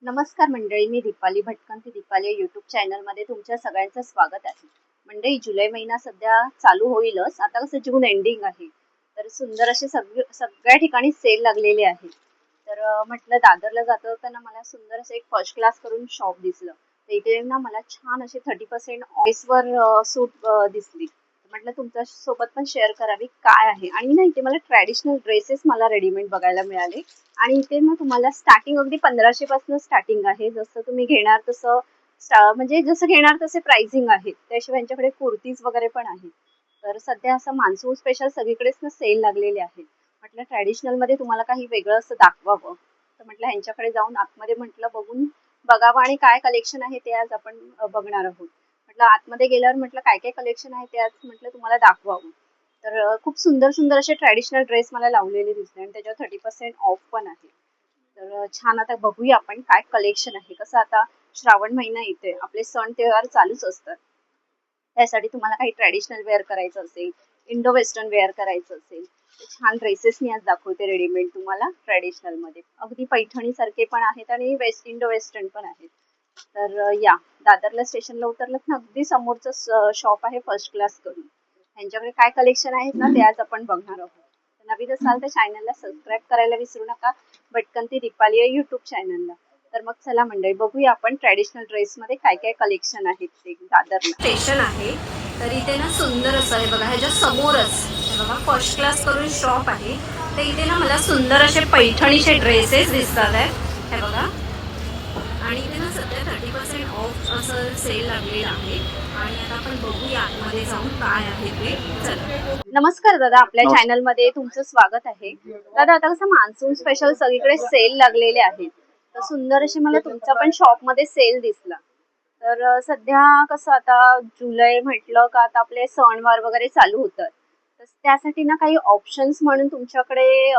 नमस्कार मंडळी, मी दीपाली भटकंती दीपाली यूट्यूब चॅनलमध्ये तुमच्या सगळ्यांचं स्वागत आहे. मंडळी, जुलै महिना सध्या चालू होईलच. आता कसं जून एंडिंग आहे, तर सुंदर असे सगळ्या ठिकाणी सेल लागलेले आहे. तर म्हटलं दादरला जात होताना मला सुंदर असं एक फर्स्ट क्लास करून शॉप दिसलं. तर इथे ना मला छान असे 30% ऑफर सूट दिसली. म्हटलं तुमच्या सोबत पण शेअर करावी काय आहे. आणि ना इथे मला ट्रॅडिशनल ड्रेसेस मला रेडीमेड बघायला मिळाले. आणि इथे ना तुम्हाला स्टार्टिंग अगदी 1500 पासून स्टार्टिंग आहे. जसं तुम्ही घेणार तसं म्हणजे जसं घेणार तसे प्राइसिंग आहेत. त्याशिवाय यांच्याकडे कुर्तीज वगैरे पण आहेत. तर सध्या असं मान्सून स्पेशल सगळीकडेच ना सेल लागलेले आहेत. म्हटलं ट्रॅडिशनल मध्ये तुम्हाला काही वेगळं असं दाखवावं, तर म्हटलं ह्यांच्याकडे जाऊन आतमध्ये म्हटलं बघावं आणि काय कलेक्शन आहे ते आज आपण बघणार आहोत. म्हटलं आतमध्ये गेल्यावर म्हटलं काय काय कलेक्शन आहे ते आज म्हटलं तुम्हाला दाखवावं. तर खूप सुंदर सुंदर असे ट्रॅडिशनल ड्रेस मला लावलेले दिसले आणि त्याच्यावर 30% ऑफ पण आहे. तर छान, आता बघूया आपण काय कलेक्शन आहे. कसं आता श्रावण महिना येतोय, आपले सण त्योहार चालूच असतात. त्यासाठी तुम्हाला काही ट्रॅडिशनल वेअर करायचं असेल, इंडो वेस्टर्न वेअर करायचं असेल, तर छान ड्रेसेस मी आज दाखवते रेडीमेड तुम्हाला ट्रॅडिशनल मध्ये. अगदी पैठणी सारखे पण आहेत आणि इंडो वेस्टर्न पण आहेत. तर या दादरला स्टेशनला उतरलं ना अगदी समोरचं शॉप आहे फर्स्ट क्लास करून. त्यांच्याकडे काय कलेक्शन आहेत ना ते आज आपण बघणार आहोत. नवीन असाल तर चॅनलला सबस्क्राईब करायला विसरू नका, भटकंती दीपाली या युट्यूब चॅनलला. तर मग चला मंडळी, बघूया आपण ट्रॅडिशनल ड्रेस मध्ये काय काय कलेक्शन आहेत ते. दादरला स्टेशन आहे, तर इथे ना सुंदर असं आहे बघा. ह्याच्या समोरच बघा फर्स्ट क्लास करून शॉप आहे. तर इथे ना मला सुंदर असे पैठणीचे ड्रेसेस दिसतात आहेत, हे बघा. आणि इथे ना सध्या 30% ऑफ असं सेल लागलेलं आहे. आणि आता आपण बघूया आतमध्ये जाऊन काय आहे ते. चला. नमस्कार दादा, आपल्या चॅनल मध्ये तुमचं स्वागत आहे. दादा, आता कसं मान्सून स्पेशल सगळीकडे सेल लागलेले आहेत, तर सुंदर असे मला तुमचा पण शॉप मध्ये सेल दिसला. तर सध्या कसं आता जुलै म्हटलं का आता आपले सणवार वगैरे चालू होतात, तर त्यासाठी ना काही ऑप्शन्स म्हणून तुमच्याकडे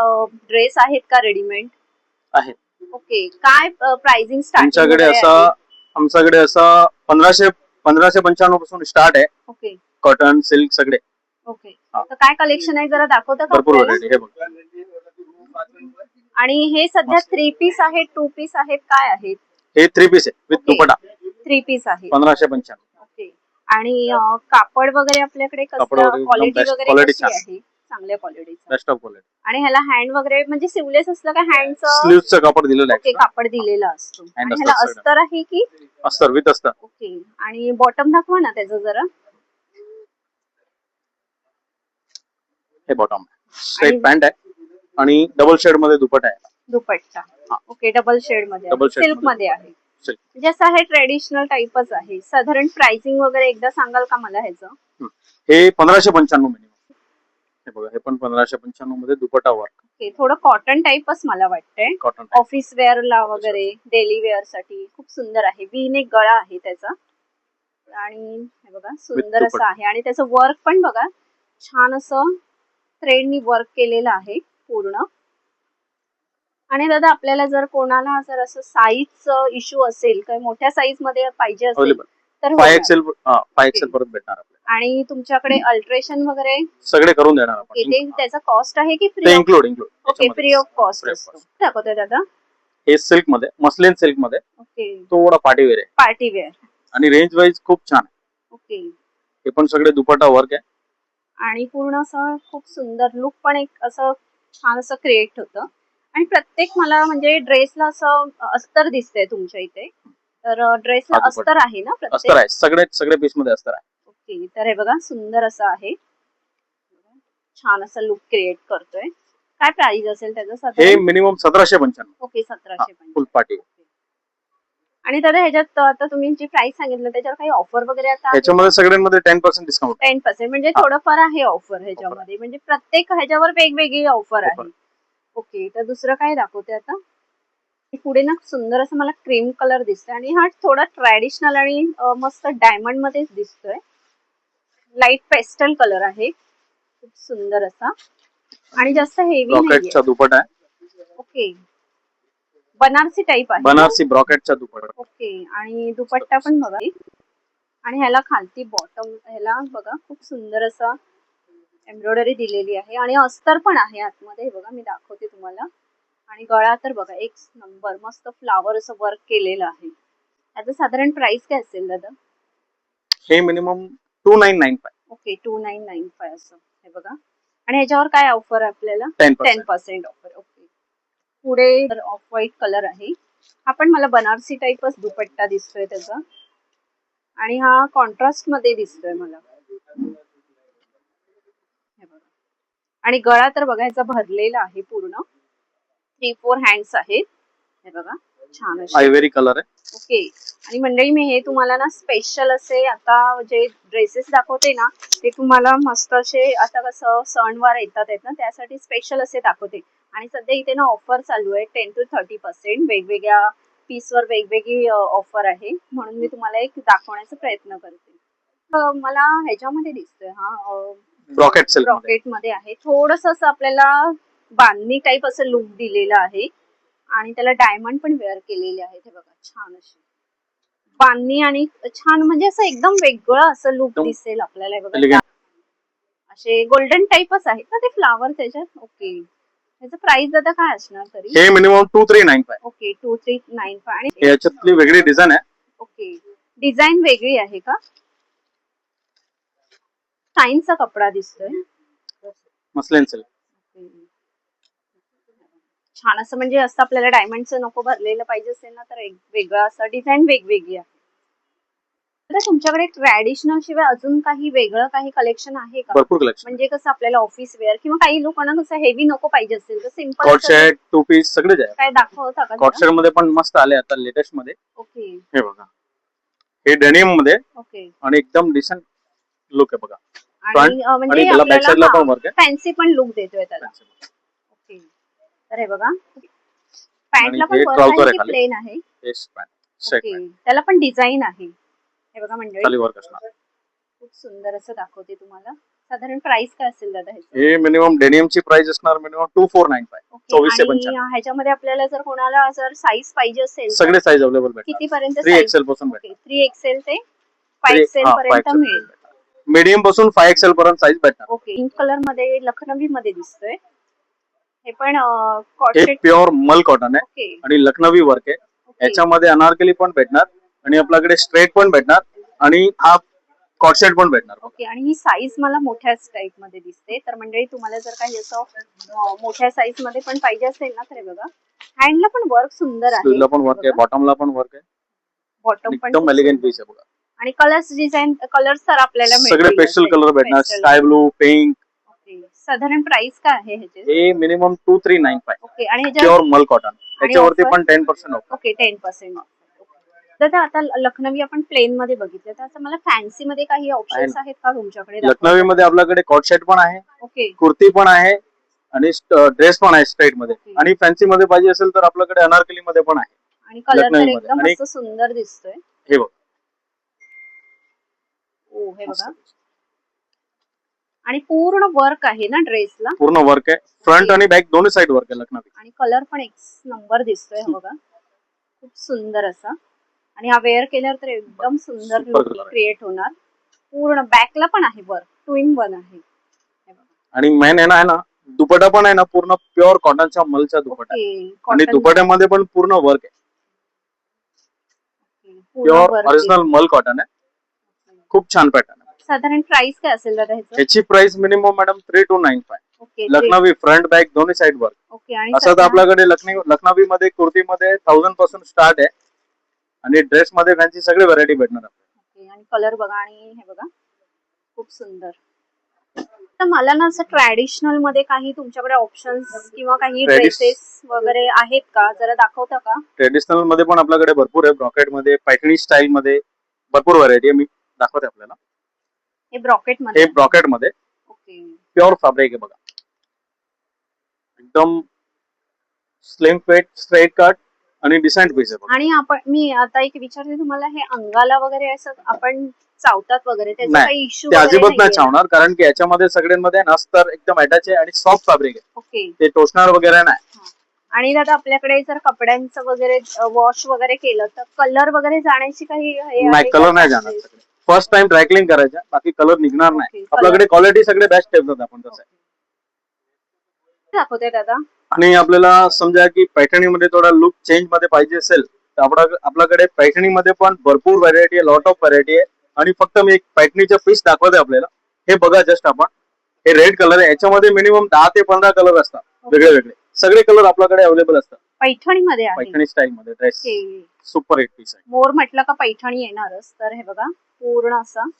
ड्रेस आहेत का रेडीमेड? आहेत. ओके, काय प्राइसिंग स्टार्टिंग आमच्याकडे वगैरे असा आहे? आमच्याकडे असा 1595 पासून स्टार्ट आहे. ओके कॉटन, सिल्क सगळे. ओके, तर काय कलेक्शन आहे जरा दाखवता का भरपूर आपल्याला? व्हरायटी. हे बघ, आणि हे सध्या 3 पीस आहेत, 2 पीस आहेत, काय आहेत? हे 3 पीस आहे विथ ओके, दुपट्टा. 3 पीस आहेत. 1595. ओके. आणि कापड वगैरे आपल्याकडे कपडा कसं, वगैरे एकदम क्वालिटी बेस्ट, वगैरे क्वालिटी कशी छान, आहे? चांगल्या क्वालिटीचं. Best of quality. आणि ह्याला हँड वगैरे म्हणजे सिवलेस असलं का हँडचं? स्लीव्हचं कापड दिलेलं आहे ओके, एक्स्ट्रा. कापड दिलेला असतो. हँड आणि ह्याला असतात सगळं. अस्तर आहे की? अस्तर विथ अस्तर. ओके. आणि बॉटम दाखवा ना त्याचं जरा. हे बॉटम आणि स्ट्रेट पॅन्ट आहे आणि डबल शेड मध्ये दुपट्टा आहे. दुपट्टा. हा. ओके, डबल शेड मध्ये डबल आहे, शेड सिल्क मध्ये दुपट्टा. आहे. सिल्क. म्हणजे असं हे ट्रेडिशनल टाईपच आहे. साधारण प्राइसिंग वगैरे एकदा सांगाल का मला ह्याचं? हे 1595 मिनिमम. हे बघा, हे पण 1595 मध्ये दुपट्टा वर्क. ओके, थोडं कॉटन टाईपच मला वाटतंय. कॉटन. ऑफिस वेअरला वगैरे, डेली वेअर साठी खूप सुंदर आहे. वीनेक गळा आहे त्याचा. आणि हे बघा सुंदर असं आहे. आणि त्याचं वर्क पण बघा छान असं थ्रेडनी वर्क केलेलं आहे पूर्ण. आणि दादा, आपल्याला जर कोणाला जर असं साईजचं इश्यू असेल, काही मोठ्या साईज मध्ये पाहिजे असेल तर 5XL. 5XL परत भेटणार आपल्याला. आणि तुमच्याकडे अल्ट्रेशन वगैरे सगळे करून देणार आपण. ते त्याचा कॉस्ट आहे की फ्री? ते include. Okay, free of cost असतो. दाखवतोय दादा. हे सिल्क मध्ये, मस्लिन सिल्क मध्ये. ओके, थोडा पार्टी वेअर आहे पार्टी वेअर. आणि रेंज वाईज खूप छान आहे. ओके. हे पण सगळे दुपट्टा वर्क आहे. आणि पूर्ण असं खूप सुंदर लुक पण एक असं छान असं क्रिएट होतं. आणि प्रत्येक मला म्हणजे ड्रेसला असं अस्तर दिसतंय तुमच्या इथे. तर ड्रेसला अस्तर आहे ना प्रत्येक? अस्तर आहे, सगळे पीस मध्ये अस्तर आहे. ओके, तर हे बघा सुंदर असं आहे, छान असं लुक क्रिएट करतोय. काय प्राइस असेल त्याचं साधारण? हे मिनिमम 1795. ओके, 1795 फुल पार्टी. आणि दादा ह्याच्यात आता तुम्ही जी प्राइस सांगितलं त्याच्यावर काही ऑफर वगैरे आता? ह्याच्यामध्ये सगळ्यांमध्ये 10% डिस्काउंट. 10% म्हणजे थोडंफार आहे ऑफर ह्याच्यामध्ये. म्हणजे प्रत्येक ह्याच्यावर वेगवेगळी ऑफर आहे. ओके, तर दुसरं काय दाखवते आता? पुढे ना सुंदर असं मला क्रीम कलर दिसतोय आणि हा थोडा ट्रॅडिशनल आणि मस्त डायमंड मध्येच दिसतोय. लाईट पेस्टल कलर आहे, खूप सुंदर असा आणि जास्त हेवी नाहीये. ब्रॉकेटचा दुपट्टा आहे. ओके, बनारसी टाइप आहे. बनारसी ब्रॉकेटचा दुपट्टा. ओके. आणि दुपट्टा पण बघा. आणि ह्याला खालती बॉटम ह्याला बघा खूप सुंदर असा एम्ब्रॉयडरी दिलेली आहे आणि अस्तर पण आहे आतमध्ये. बघा मी दाखवते तुम्हाला. आणि गळा तर बघा एक नंबर, मस्त फ्लावर असं वर्क केलेलं आहे. याचं साधारण प्राइस काय असेल दादा? हे मिनिमम 2995. ओके 2995 असं हे बघा. आणि ह्याच्यावर काय ऑफर आहे आपल्याला? 10%. 10% ऑफर. ओके. पुढे ऑफ व्हाईट कलर आहे. हा पण मला बनारसी टाईपच दुपट्टा दिसतोय त्याचा. आणि हा कॉन्ट्रास्ट मध्ये दिसतोय मला. हे बघा. आणि गळा तर बघा ह्याचा भरलेला आहे पूर्ण. 3-4 हँड्स आहेत. हे बघा छान असे. आयव्हरी कलर आहे. ओके. आणि मंडळी मी हे तुम्हाला ना स्पेशल असे आता जे ड्रेसेस दाखवते ना ते तुम्हाला मस्त असे आता कसं सणवार येतात आहेत ना त्यासाठी स्पेशल असे दाखवते. आणि सध्या इथे ना ऑफर चालू आहे 10 to 30% वेगवेगळ्या पीसवर वेगवेगळी ऑफर आहे. म्हणून मी तुम्हाला एक दाखवण्याचा प्रयत्न करते. मला ह्याच्यामध्ये दिसतोय हा ब्रॉकेट सिल्क मध्ये. ब्रॉकेट मध्ये आहे. थोडस असं आपल्याला बांधणी टाईप असं लुक दिलेलं आहे. आणि त्याला डायमंड पण वेअर केलेले आहेत. हे बघा छान असे बांधणी आणि छान म्हणजे असं एकदम वेगळं असं लुक एकदम दिसेल आपल्याला. हे बघा elegant. असे गोल्डन टाईपच आहेत ना ते फ्लावर त्याच्यात. ओके. त्याचं प्राइस आता काय असणार तरी? हे मिनिमम 2395. ओके 2395. आणि याच्यातली वेगळी डिझाईन आहे. ओके. डिझाईन वेगळी आहे का? साईनचा कपडा दिसतोय. Muslin silk. छान असं म्हणजे असं आपल्याला डायमंडचं नको भरलेलं पाहिजे असेल ना तर एक वेगळा असं डिझाईन वेगवेगळी आहे. तर तुमच्याकडे ट्रॅडिशनल शिवाय अजून काही वेगळं काही कलेक्शन आहे का? भरपूर कलेक्शन. म्हणजे कसं आपल्याला ऑफिस वेअर किंवा काही लोकांना कसं हेवी नको पाहिजे असेल तर simple cot set, two piece सगळेच आहे. काय दाखवता का? कॉट सेट मध्ये पण मस्त आले आता लेटेस्ट मध्ये. ओके. हे बघा. हे डेनिम मध्ये ओके. आणि एकदम डिसेंट लुक आहे बघा. आणि म्हणजे आणि त्याला बॅक साइडला पण आपल्याला वर्क आहे. फॅन्सी पण लुक देतोय त्याला. ओके. तर हे बघा पॅन्टला पण हे वर्क ट्राउझर आहे आहे की खाली. प्लेन आहे? टेस्ट पॅन्ट, सेट ओके. पॅन्ट. त्याला पण डिझाईन आहे. हे बघा मंडळी खाली वर्क असणार. खूप सुंदर असं दाखवते तुम्हाला. साधारण प्राइस काय असेल दादा ह्याचं? हे मिनिमम डेनिम ची प्राइस असणार मिनिमम 2495. ओके. 2495. आणि ह्याच्यामध्ये आपल्याला जर कोणाला जर साईज पाहिजे असेल तर सगळे साईज अवेलेबल भेटणार. किती पर्यंत 3XL पासून ओके भेटणार. 3XL ते 5XL पर्यंत मिळेल. मीडियम पासून 5XL पर्यंत साईज भेटणार. ओके. पिंक कलर मध्ये लखनवी मध्ये दिसतोय. हे पण हे कॉर्सेट. प्युअर मल कॉटन आहे ओके. आणि लखनवी वर्क आहे. ओके. याच्यामध्ये अनारकली पण भेटणार आणि आपल्याकडे स्ट्रेट पण भेटणार आणि हा कॉट सेट पण भेटणार. ओके. आणि ही साईज मला मोठ्या टाईप मध्ये दिसते. तर मंडळी तुम्हाला जर काही असं मोठ्या साईज मध्ये पण पाहिजे असेल ना तर हे बघा हँडला पण वर्क सुंदर आहे. स्लीवला पण वर्क आहे, बॉटमला पण वर्क आहे. बॉटम पण एकदम एलिगंट पीस आहे बघा. आणि कलर्स डिझाईन कलर्स तर आपल्याला सगळे पेस्टल कलर भेटणार. Sky blue, pink. ओके. साधारण प्राइस काय आहे ह्याचे? हे मिनिमम 2395. ओके. आणि प्युअर मल कॉटन. याच्यावरती offer? पण 10% ऑफ. Okay 10% of. दादा आता लखनवी आपण प्लेन मध्ये बघितलं तर असं मला फॅन्सी मध्ये काही ऑप्शन्स आहेत का तुमच्याकडे? लखनवी मध्ये आपल्याकडे कॉट सेट पण आहे, ओके. कुर्ती पण आहे आणि ड्रेस पण आहे स्ट्रेट मध्ये. ओके. आणि फॅन्सी मध्ये पाहिजे असेल तर आपल्याकडे अनारकली मध्ये पण आहे. आणि कलर तर लखनवी मध्ये. एकदम आणि मस्त सुंदर दिसतोय. हे बघ. ओ हे बघा. आणि पूर्ण वर्क आहे ना ड्रेसला? पूर्ण वर्क आहे. फ्रंट आणि बॅक दोन्ही साइड वर्क आहे लखनवी. आणि कलर पण एक नंबर दिसतोय हा बघा. खूप सुंदर असा. आणि हा वेअर केल्यावर तर एकदम सुंदर लुक क्रिएट होणार. पूर्ण बॅकला पण आहे वर्क. 2-in-1 आहे. हे बघा. आणि मेन आहे ना दुपट्टा पण आहे ना पूर्ण प्युअर कॉटनच्या मलचा दुपट्टा. ओके. आणि दुपट्ट्यामध्ये पण पूर्ण वर्क आहे. प्युअर ओरिजिनल मल कॉटन आहे. खूप छान पॅटर्न आहे. साधारण प्राइस काय असेल दादा ह्याचं? याची price minimum madam 3295. Okay. Lucknowi front back दोन्ही साइड वर्क. ओके. आणि असं तर आपल्याकडे लखनवी मध्ये कुर्ती मध्ये 1000 पासून स्टार्ट आहे आणि ड्रेस मध्ये फॅन्सी सगळे व्हरायटी भेटणार आपल्याला. ओके. आणि कलर बघा आणि हे बघा खूप सुंदर. तर मला ना असं ट्रॅडिशनल मध्ये काही तुमच्याकडे ऑप्शन्स किंवा काही ड्रेसेस वगैरे आहेत का? जरा दाखवता का? ट्रेडिशनल मध्ये पण आपल्याकडे भरपूर आहे. ब्रॉकेट मध्ये, पैठणी स्टाईल मध्ये भरपूर व्हरायटी आहे. मी दाखवते आपल्याला. हे ब्रॉकेट मध्ये. हे ब्रॉकेट मध्ये ओके. प्युअर फॅब्रिक आहे बघा. एकदम स्लिम फिट, स्ट्रेट कट आणि डिसेंट पीस आहे बघा. आणि मी आता एक विचारते तुम्हाला, हे अंगाला वगैरे असं आपण चावतात वगैरे त्याचा काही इश्यू ते अजिबात नाही चावणार कारण की याच्यामध्ये सगळ्यांमध्ये अस्तर एकदम अटॅच आहे आणि सॉफ्ट फॅब्रिक आहे. ओके. ते टोचणार वगैरे नाही. आणि दादा आपल्याकडे जर कपड्यांचं वगैरे वॉश वगैरे केलं तर कलर वगैरे जाण्याची काही नाही, कलर नाही जाणार. फर्स्ट टाइम ड्रायक्लिंग करायचं, बाकी कलर निघणार नाही. आपल्याकडे क्वालिटी सगळे बेस्ट ठेवतात आपण. तसं दाखवते दादा. आणि आपल्याला समजा की पैठणीमध्ये थोडा लुक चेंज मध्ये पाहिजे असेल तर आपल्याकडे पैठणीमध्ये पण भरपूर व्हरायटी आहे, लॉट ऑफ व्हरायटी आहे. आणि फक्त मी एक पैठणीचा पीस दाखवते आपल्याला. हे बघा जस्ट आपण, हे रेड कलर आहे. याच्यामध्ये मिनिमम 10 ते 15 कलर असतात वेगळे वेगळे. सगळे कलर आपल्याकडे अवेलेबल असतात पैठणीमध्ये आहे. पैठणी स्टाईल मध्ये ड्रेस. सुपर हिट पीस आहे. मोर म्हटलं का पैठणी येणारच. तर हे बघा पूर्ण असं,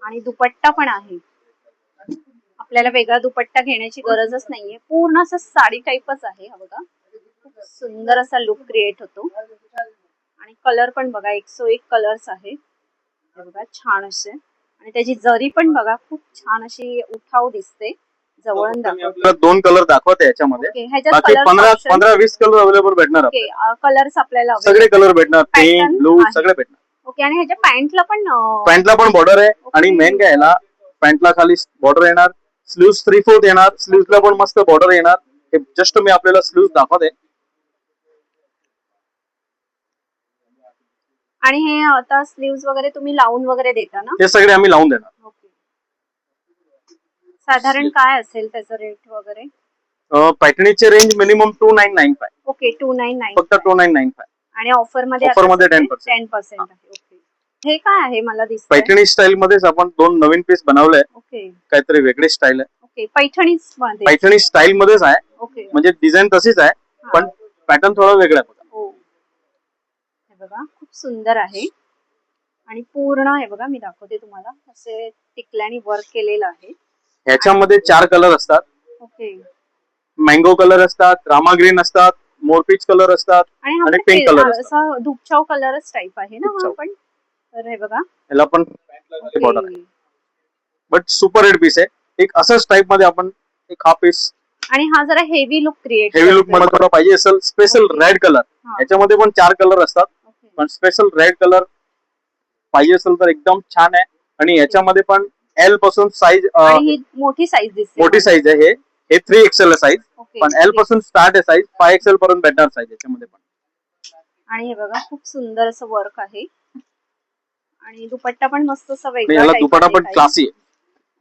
आणि दुपट्टा पण आहे. आपल्याला वेगळा दुपट्टा घेण्याची गरजच नाहीये, पूर्ण असं साडी टाईपच आहे. हा बघा खूप सुंदर असा लुक क्रिएट होतो. आणि कलर पण बघा 101 कलर्स आहे. हे बघा छान असे, आणि त्याची जरी पण बघा खूप छान अशी उठाव दिसते. जवळून दाखवते. 2 कलर दाखवते याच्यामध्ये. ओके, ह्याच्यात बाकी कलर 15-20 कलर अवेलेबल भेटणार ओके, कलर्स आपल्याला सगळे कलर भेटणार. पिंक, Pattern ब्लू आहे. सगळे भेटणार. ओके, आणि ह्याच्या पॅन्टला पण पॅन्टला पण बॉर्डर आहे. आणि मेन काय आहे ना, पॅन्टला खाली बॉर्डर येणार, स्लीव्स 3/4 येणार. स्लीव्सला पण मस्त बॉर्डर येणार. हे जस्ट मी आपल्याला स्लीव्स दाखवते. आणि हे आता स्लीव्स वगैरे तुम्ही लावून वगैरे देता ना? हे सगळे आम्ही लावून देणार. ओके, साधारण काय असेल त्याचं रेट वगैरे? पैठणीचे रेंज मिनिमम 2995. ओके, 299 फक्त 2995. आणि ऑफर मध्ये Offer मध्ये 10%. 10% आहे. ओके, हे काय आहे मला दिसतंय? पैठणी स्टाईल मध्येच आपण 2 नवीन पीस बनवले. ओके काहीतरी वेगळी स्टाईल आहे. ओके, पैठणीच मध्ये. पैठणी स्टाईल मध्येच आहे. ओके, म्हणजे डिझाईन तशीच आहे पण पॅटर्न थोडा वेगळा आहे. हो, हे बघा खूप सुंदर आहे. आणि पूर्ण हे बघा मी दाखवते तुम्हाला, असे टिकल्याने वर्क केलेलं आहे. ह्याच्यामध्ये 4 कलर असतात. ओके, मँगो कलर असतात, रामा ग्रीन असतात, मोरपीच कलर असतात आणि आणि पिंक कलर असतात. असा धुपचाव कलरच टाइप आहे ना हा धुपचाव. पण. तर हे बघा याला पण बॉर्डर आहे. Okay. But super hit piece आहे. एक असंच टाइप मध्ये आपण एक हा पीस आणि हा जरा heavy look create heavy look मध्ये थोडा पाहिजे असेल, स्पेशल रेड कलर. हा. याच्यामध्ये पण 4 कलर असतात, ओके. पण स्पेशल रेड कलर पाहिजे असेल तर एकदम छान आहे. आणि याच्यामध्ये पण एल पासून साईज, आणि ही मोठी साईज दिसते. मोठी साईज आहे. हे 3XL साईज, ओके. पण एल पासून स्टार्ट आहे साईज. 5XL पर्यंत भेटणार साईज याच्यामध्ये पण. आणि हे बघा खूप सुंदर असं वर्क आहे. आणि दुपट्टा पण मस्त असा आणि वेगळा याला type दुपट्टा मध्ये पण आहे. क्लासी आहे.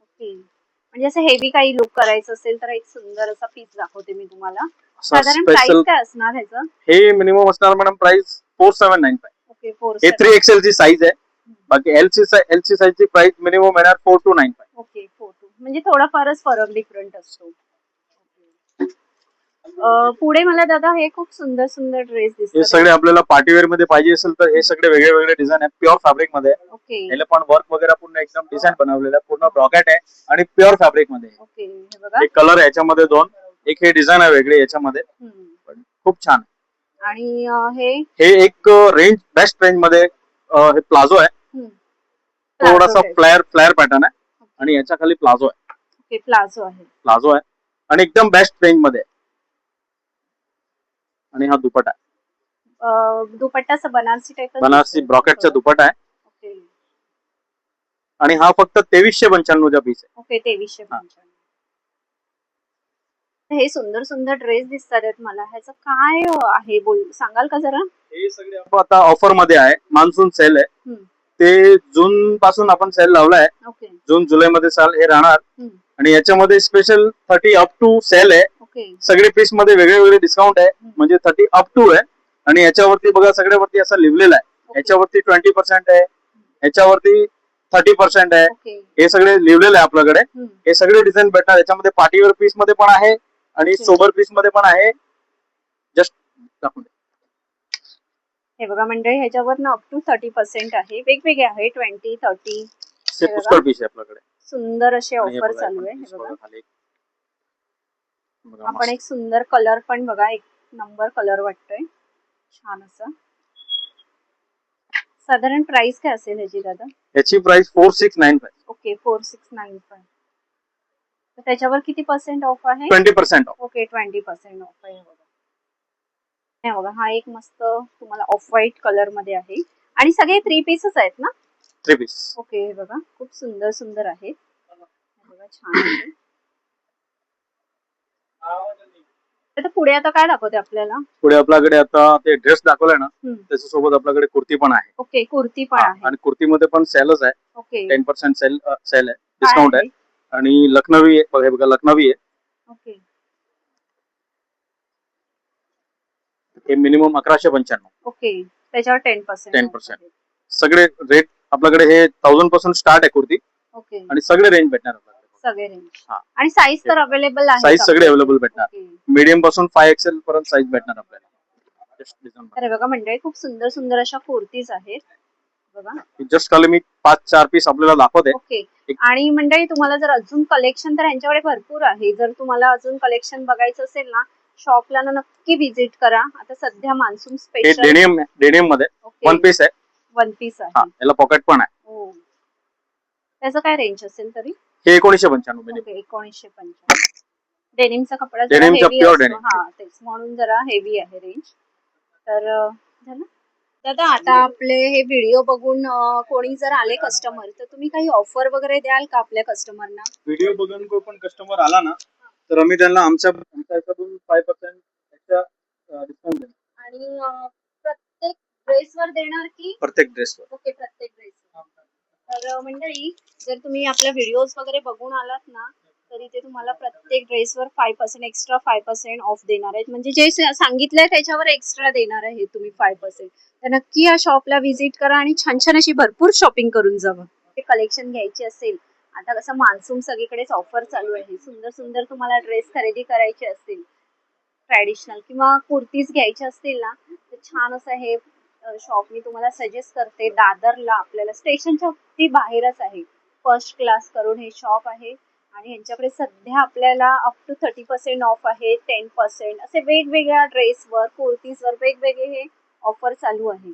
ओके, म्हणजे असं हेवी काही लुक करायचं असेल तर एक सुंदर असा पीस दाखवते मी तुम्हाला. असं साधारण special- प्राइस काय असणार ह्याचं? हे मिनिमम असणार मॅडम प्राइस 4795. ओके, हे 3XL ची साईज आहे. बाकी एल ची साईज ची प्राइस मिनिमम येणार 4295. ओके, 42 म्हणजे थोडाफारच फरक डिफरंट असतो. पुढे मला दादा हे खूप सुंदर सुंदर ड्रेस हे दिसतात. सगळे आपल्याला पार्टीवेअर मध्ये पाहिजे असेल तर हे सगळे वेगळे वेगळे डिझाईन आहेत. प्युअर फॅब्रिक मध्ये आहे. ओके याला पण वर्क वगैरे पूर्ण एकदम डिझाईन बनवलेलं आहे. पूर्ण ब्रॉकेट आहे आणि प्युअर फॅब्रिक मध्ये आहे. ओके, हे बघा. एक कलर आहे याच्यामध्ये 2. एक हे डिझाईन आहे वेगळे याच्यामध्ये, पण खूप छान आहे. आणि हे एक रेंज बेस्ट रेंज मध्ये हे प्लाझो आहे. थोडासा फ्लेअर पॅटर्न आहे आणि याच्या खाली प्लाझो आहे. ओके, प्लाझो आहे आणि एकदम बेस्ट रेंज मध्ये आहे. आणि हा दुपट्टा आहे. दुपट्टाचा बनारसी टाइप, बनारसी ब्रॉकेटचा दुपट्टा आहे. ओके. आणि हा फक्त 2395 चा पीस आहे. ओके, 2395. हे सुंदर सुंदर ड्रेस दिसतात आहेत मला. ह्याचं काय आहे सांगाल का जरा? हे सगळे आता ऑफर मध्ये आहे. मान्सून सेल आहे. ते जून पासून आपण सेल लावलाय. ओके. जून जुलै मध्ये सेल हे राहणार. आणि याच्यामध्ये स्पेशल 30 अप टू सेल आहे. ओके. सगळे पीस मध्ये वेगळे वेगळे डिस्काउंट आहे. म्हणजे 30 अप टू आहे. आणि याच्यावरती बघा सगळ्यावरती असं लिहिलेलं आहे. याच्यावरती 20% आहे, याच्यावरती 30% आहे. हे सगळे लिहिलेलं आहे आपल्याकडे. हे सगळे डिझाईन भेटणार. याच्यामध्ये पार्टीवेअर पीस मध्ये पण आहे आणि सोबर पीस मध्ये पण आहे. जस्ट दाखवून हे बघा मंडळी, ह्याच्यावर अप टू 30% आहे. वेगवेगळे आहे 20, 30. पुष्कळ पीस आहे आपल्याकडे. सुंदर असे ऑफर चालू आहे. हे बघा आपण एक सुंदर कलर पण बघा, एक नंबर कलर वाटतोय छान असा. साधारण प्राइस काय असेल ह्याची दादा? याची प्राइस 4695. ओके, 4695. तर त्याच्यावर किती % ऑफ आहे? 20% ऑफ. ओके, 20% ऑफ आहे. हे बघा, हा एक मस्त तुम्हाला ऑफ व्हाईट कलर मध्ये आहे. आणि सगळे 3 पीसच आहेत ना? 3 पीस. ओके, हे बघा खूप सुंदर सुंदर आहेत. बघा छान आहे. आता पुढे आता काय दाखवते आपल्याला? पुढे आपल्याकडे आता ते ड्रेस दाखवलाय ना, त्याच्यासोबत आपल्याकडे कुर्ती पण आहे. ओके, कुर्ती पण आहे. आणि कुर्तीमध्ये पण सेलच आहे. ओके, 10% सेल आहे, डिस्काउंट आहे. आणि लखनवी आहे. बघा लखनवी आहे. ओके. हे मिनिमम 1195. ओके, त्याच्यावर 10%. 10%. सगळे रेट आपल्याकडे हे 1000 पासून स्टार्ट आहे कुर्ती ओके, आणि सगळे रेंज भेटणार आपल्याकडे. सगळे रेंज. हा. आणि साईज तर अवेलेबल आहे. साईज सगळे अवेलेबल भेटणार. ओके. मीडियम पासून 5XL पर्यंत साईज भेटणार आपल्याला. तर हे बघा मंडळी, खूप सुंदर सुंदर अशा कुर्तीज आहेत बघा. जस्ट खाली मी 5-4 पीस आपल्याला दाखवते. ओके. आणि मंडळी, तुम्हाला जर अजून कलेक्शन तर यांच्याकडे भरपूर आहे. जर तुम्हाला अजून कलेक्शन बघायचं असेल ना, शॉपला ना नक्की विजिट करा. आता सध्या मान्सून हे स्पेशल डेनियम मध्ये ओके, वन पीस आहे. वन पीस हा, आहे. याला पॉकेट पण आहे. हो. त्याचं काय रेंज असेल तरी? हे 1995 ओके, 1995. डेनिमचा कपडा जरा डेनिमचा हेवी pure असतो. denim. हा, तेच म्हणून जरा हेवी आहे रेंज. तर झालं. दादा, आता आपले हे व्हिडिओ बघून कोणी जर आले कस्टमर, तर तुम्ही काही ऑफर वगैरे द्याल का आपल्या कस्टमरना? व्हिडिओ बघून कोण पण कस्टमर आला ना, तर आम्ही त्यांना आमच्या ह्याच्यातून 5% डिस्काउंट देणार. आणि प्रत्येक ड्रेसवर देणार की? प्रत्येक ड्रेसवर. ओके, प्रत्येक ड्रेसवर. तर मंडळी, जर तुम्ही आपल्या व्हिडिओज वगैरे बघून आलात ना, तर इथे तुम्हाला प्रत्येक ड्रेसवर 5% एक्स्ट्रा 5% ऑफ देणार आहेत. म्हणजे जे सांगितलंय त्याच्यावर एक्स्ट्रा देणार आहे तुम्ही 5%. तर नक्की या शॉपला व्हिजिट करा आणि छान छान अशी भरपूर शॉपिंग करून जावा. ते कलेक्शन घ्यायची असेल, आता कसं मान्सून सगळीकडेच ऑफर चालू आहे. सुंदर सुंदर तुम्हाला ड्रेस खरेदी करायचे असतील, ट्रॅडिशनल किंवा कुर्तीज घ्यायच्या असतील ना, तर छान असं हे शॉप मी तुम्हाला सजेस्ट करते. दादरला आपल्याला स्टेशनच्या अगदी बाहेरच आहे. फर्स्ट क्लास करून हे शॉप आहे. आणि यांच्याकडे सध्या आपल्याला अप टू 30% ऑफ आहे, 10% असे वेगवेगळ्या ड्रेसवर, कुर्तीजवर वेगवेगळे हे ऑफर चालू आहे.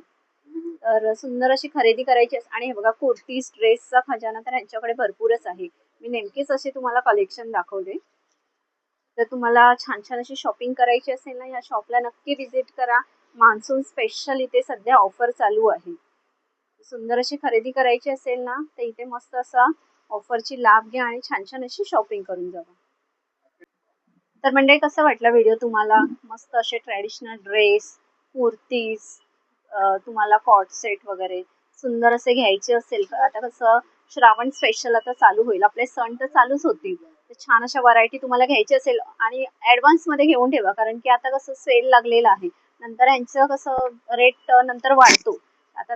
तर सुंदर अशी खरेदी करायची आणि हे बघा, कुर्तीज ड्रेसचा खजाना तर यांच्याकडे भरपूरच आहे. मी नेमकेच असे तुम्हाला कलेक्शन दाखवले. जर तुम्हाला छान छान अशी शॉपिंग करायची असेल ना, या शॉपला नक्की व्हिजिट करा. मान्सून स्पेशल इथे सध्या ऑफर चालू आहे. सुंदर अशी खरेदी करायची असेल ना, तर इथे मस्त असा ऑफरची लाभ घ्या आणि छान छान अशी शॉपिंग करून जावा. तर म्हणजे कसं वाटलं व्हिडिओ तुम्हाला? मस्त असे ट्रॅडिशनल ड्रेस, कुर्तीज, तुम्हाला कॉट सेट वगैरे सुंदर असे घ्यायचे असेल, तर आता कसं श्रावण स्पेशल आता चालू होईल, आपले सण तर चालूच होतील. तर छान अशा व्हरायटी तुम्हाला घ्यायची असेल आणि ऍडव्हान्स मध्ये घेऊन ठेवा, कारण की आता कसं सेल लागलेलं आहे. नंतर यांचं कसं रेट नंतर वाढतो. आता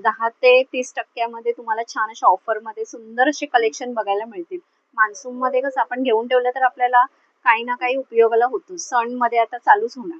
10 ते 30% तुम्हाला छान अशा ऑफर मध्ये सुंदर असे कलेक्शन बघायला मिळतील. मान्सून मध्ये कसं आपण घेऊन ठेवलं तर आपल्याला काही ना काही उपयोगाला होतो. सण मध्ये आता चालूच होणार.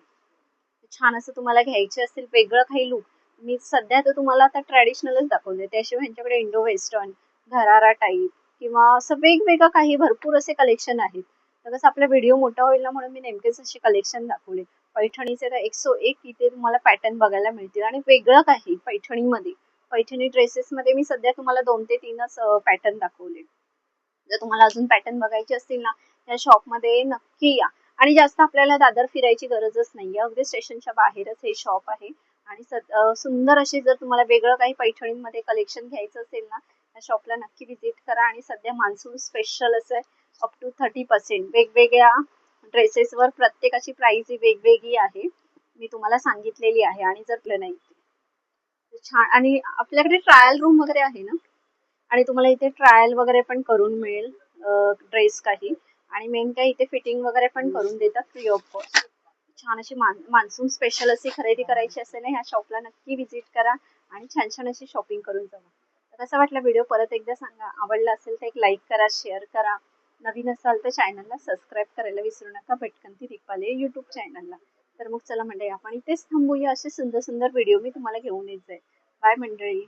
छान असं तुम्हाला घ्यायचे असतील वेगळं काही लुक, मी सध्या तर तुम्हाला आता ट्रॅडिशनलच दाखवले. त्याशिवाय ह्यांच्याकडे इंडो वेस्टर्न, घरारा टाईप किंवा असं वेगवेगळं काही भरपूर असे कलेक्शन आहेत. तर कसं आपला व्हिडिओ मोठा होईल ना, म्हणून मी नेमकेच असे कलेक्शन दाखवले. पैठणीचे तर 101 इथे तुम्हाला पॅटर्न बघायला मिळतील आणि वेगळं काही पैठणीमध्ये. पैठणी ड्रेसेसमध्ये मी सध्या तुम्हाला 2 ते 3च पॅटर्न दाखवले. जर तुम्हाला अजून पॅटर्न बघायचे असतील ना, त्या शॉपमध्ये नक्की या. आणि जास्त आपल्याला दादर फिरायची गरजच नाहीये. अगदी स्टेशनच्या बाहेरच हे शॉप आहे. आणि सुंदर असे जर तुम्हाला वेगळं काही पैठणीमध्ये कलेक्शन घ्यायचं असेल ना, त्या शॉपला नक्की व्हिजिट करा. आणि सध्या मान्सून स्पेशल असं अप टू 30% वेगवेगळ्या ड्रेसेसवर प्रत्येकाची प्राइस ही वेगवेगळी आहे. मी तुम्हाला सांगितलेली आहे. आणि जर नाही छान, आणि आपल्याकडे ट्रायल रूम वगैरे आहे ना, आणि तुम्हाला इथे ट्रायल वगैरे पण करून मिळेल ड्रेस काही. आणि मेन काय, इथे फिटिंग वगैरे पण करून देतात फ्री ऑफ कॉस्ट. छान अशी मान्सून स्पेशल अशी खरेदी करायची असेल ना, ह्या शॉपला नक्की व्हिजिट करा आणि छान छान अशी शॉपिंग करून जावा. तर कसा वाटला व्हिडिओ परत एकदा सांगा. आवडला असेल तर एक लाईक करा, शेअर करा. नवीन असाल तर चॅनलला सबस्क्राईब करायला विसरू नका, भटकंती दीपाली युट्यूब चॅनलला. तर मग चला मंडळी, आपण इथेच थांबूया. असे सुंदर सुंदर व्हिडिओ मी तुम्हाला घेऊन येत जाईल. बाय मंडळी.